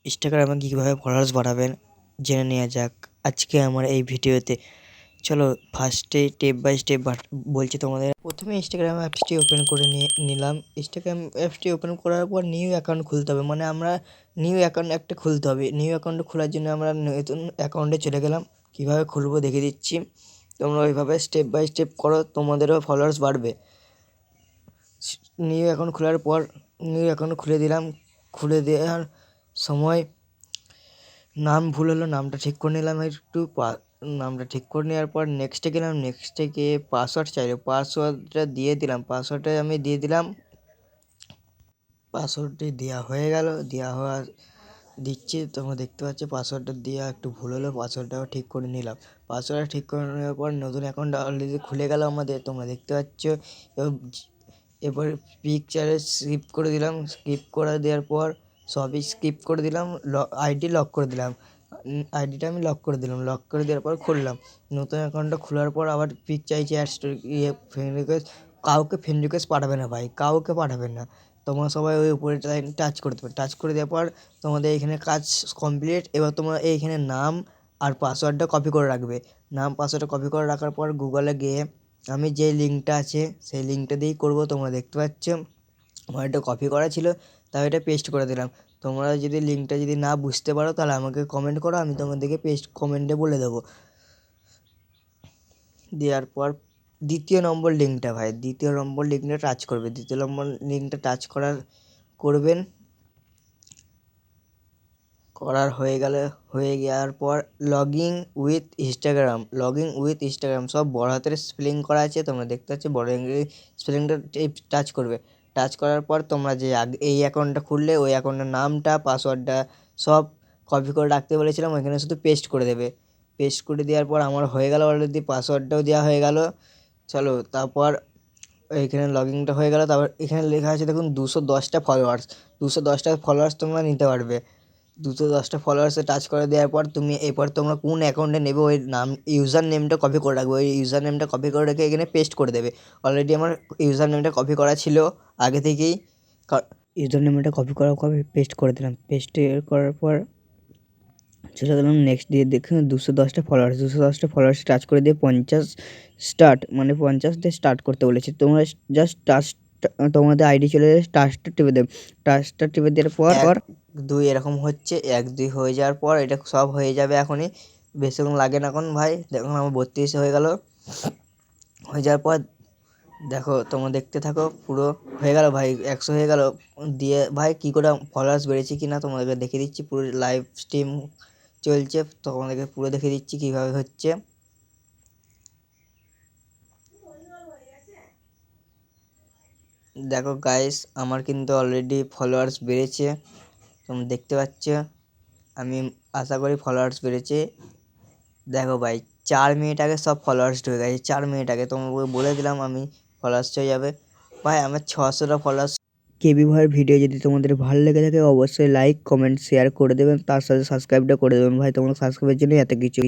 ইনস্টাগ্রামে কীভাবে ফলোয়ার্স বাড়াবেন জেনে নেওয়া যাক আজকে আমার এই ভিডিওতে। চলো ফার্স্টে স্টেপ বাই স্টেপ বলছি তোমাদের। প্রথমে ইনস্টাগ্রাম অ্যাপসটি ওপেন করে নিলাম। ইনস্টাগ্রাম অ্যাপসটি ওপেন করার পর নিউ অ্যাকাউন্ট খুলতে হবে, মানে আমরা নিউ অ্যাকাউন্ট একটা খুলতে হবে। নিউ অ্যাকাউন্ট খোলার জন্য আমরা নতুন অ্যাকাউন্টে চলে গেলাম। কীভাবে খুলবো দেখিয়ে দিচ্ছি, তোমরা ওইভাবে স্টেপ বাই স্টেপ করো, তোমাদেরও ফলোয়ার্স বাড়বে। নিউ অ্যাকাউন্ট খোলার পর নিউ অ্যাকাউন্ট খুলে দিলাম। খুলে দেওয়ার সময় নাম ভুল হলো, নামটা ঠিক করে নিলাম একটু। নামটা ঠিক করে নেওয়ার পর নেক্সটে গেলাম। নেক্সটে গিয়ে পাসওয়ার্ড চাইলো, পাসওয়ার্ডটা দিয়ে দিলাম। পাসওয়ার্ডটা আমি দিয়ে দিলাম। পাসওয়ার্ডটি দেওয়া হয়ে গেল। দিচ্ছি, তোমরা দেখতে পাচ্ছ পাসওয়ার্ডটা দেওয়া একটু ভুল হলো, পাসওয়ার্ডটাও ঠিক করে নিলাম। পাসওয়ার্ডটা ঠিক করে নেওয়ার পর নতুন অ্যাকাউন্টটা অলরেডি খুলে গেল আমাদের, তোমরা দেখতে পাচ্ছ। এবার পিকচারে স্কিপ করে দিলাম। স্কিপ করে দেওয়ার পর সবই স্কিপ করে দিলাম। আইডি লক করে দিলাম। আইডিটা আমি লক করে দিলাম। লক করে দেওয়ার পর খুললাম। নতুন অ্যাকাউন্টটা খোলার পর আবার পিক চাইছে, অ্যাড স্টোরি, ফ্রেন্ড রিকোয়েস্ট। কাউকে ফ্রেন্ড রিকোয়েস্ট পাঠাবে না ভাই, কাউকে পাঠাবেন না। তোমরা সবাই ওই উপরে লাইন টাচ করে দেবে। টাচ করে দেওয়ার পর তোমাদের এইখানে কাজ কমপ্লিট। এবার তোমরা এইখানে নাম আর পাসওয়ার্ডটা কপি করে রাখবে। নাম পাসওয়ার্ডটা কপি করে রাখার পর গুগলে গিয়ে আমি যে লিঙ্কটা আছে সেই লিঙ্কটা দিয়েই করবো। তোমরা দেখতে পাচ্ছ আমার এটা কপি করা ছিল, তাই এটা পেস্ট করে দিলাম। তোমরা যদি লিঙ্কটা যদি না বুঝতে পারো তাহলে আমাকে কমেন্ট করো, আমি তোমাদেরকে পেস্ট কমেন্টে বলে দেবো। দেওয়ার পর দ্বিতীয় নম্বর লিঙ্কটা টাচ করবে। দ্বিতীয় নম্বর লিঙ্কটা টাচ করবেন। করার হয়ে যাওয়ার পর লগইন উইথ ইনস্টাগ্রাম সব বড় হাতের স্পেলিং করা আছে, তোমরা দেখতে পাচ্ছ। বড় স্পেলিংটা টাচ করবে। টাচ করার পর তোমরা যে এই অ্যাকাউন্টটা খুললে ওই অ্যাকাউন্টের নামটা পাসওয়ার্ডটা সব কপি করে রাখতে বলেছিলাম, ওইখানে শুধু পেস্ট করে দেবে। পেস্ট করে দেওয়ার পর আমার হয়ে গেল অলরেডি, পাসওয়ার্ডটাও দেওয়া হয়ে গেল। চলো তারপর এইখানে লগইনটা হয়ে গেল। তারপর এখানে লেখা আছে দেখুন 210টা ফলোয়ার্স। 210টা ফলোয়ার্স তোমরা নিতে পারবে। 210টা ফলোয়ার্সে টাচ করে দেওয়ার পর এরপর তোমরা কোন অ্যাকাউন্টে নেবে ওই ইউজার নেমটা কপি করে রাখবে। ওই ইউজার নেমটা কপি করে রেখে এখানে পেস্ট করে দেবে। অলরেডি আমার ইউজার নেমটা কপি করা ছিল আগে থেকেই। ইউজার নেমটা কপি পেস্ট করে দিলাম। পেস্ট করার পর চলে গেলাম নেক্সট দিয়ে। দেখুন 210টা ফলোয়ার্স টাচ করে দিয়ে 50 স্টার্ট, মানে 50 দিয়ে স্টার্ট করতে বলেছে। তোমরা জাস্ট তোমাদের আইডি চলে যাবে, টাচটা টিপে দেবে। টাচটা টিপে দেওয়ার পর 2 এরকম হচ্ছে। 1-2 হয়ে যাওয়ার পর এটা সব হয়ে যাবে এখনই, বেশিক্ষণ লাগে না। এখন ভাই দেখুন আমার 32 হয়ে গেল। হয়ে যাওয়ার পর দেখো তোমরা দেখতে থাকো, পুরো হয়ে গেল ভাই, 100 হয়ে গেল। দিয়ে ভাই কী করে ফলোয়ার্স বেড়েছে কি না তোমাদেরকে দেখিয়ে দিচ্ছি। পুরো লাইভ স্ট্রিম চলছে, তোমাদেরকে পুরো দেখিয়ে দিচ্ছি কীভাবে হচ্ছে। দেখো গাইস, আমার কিন্তু অলরেডি ফলোয়ার্স বেড়েছে, তোমরা দেখতে পাচ্ছ। আমি আশা করি ফলোয়ার্স বেড়েছে। দেখো ভাই 4 মিনিট আগে সব ফলোয়ার্স ঢুকে গেছে। 4 মিনিট আগে তোমাকে বলে দিলাম আমি ফলোয়ার্স হয়ে যাবে। ভাই আমার 600টা ফলোয়ার্স। কেবি ভাইয়ের ভিডিও যদি তোমাদের ভালো লেগে থাকে অবশ্যই লাইক কমেন্ট শেয়ার করে দেবেন, তার সাথে সাবস্ক্রাইবটা করে দেবেন। ভাই তোমরা সাবস্ক্রাইবের জন্য এত কিছু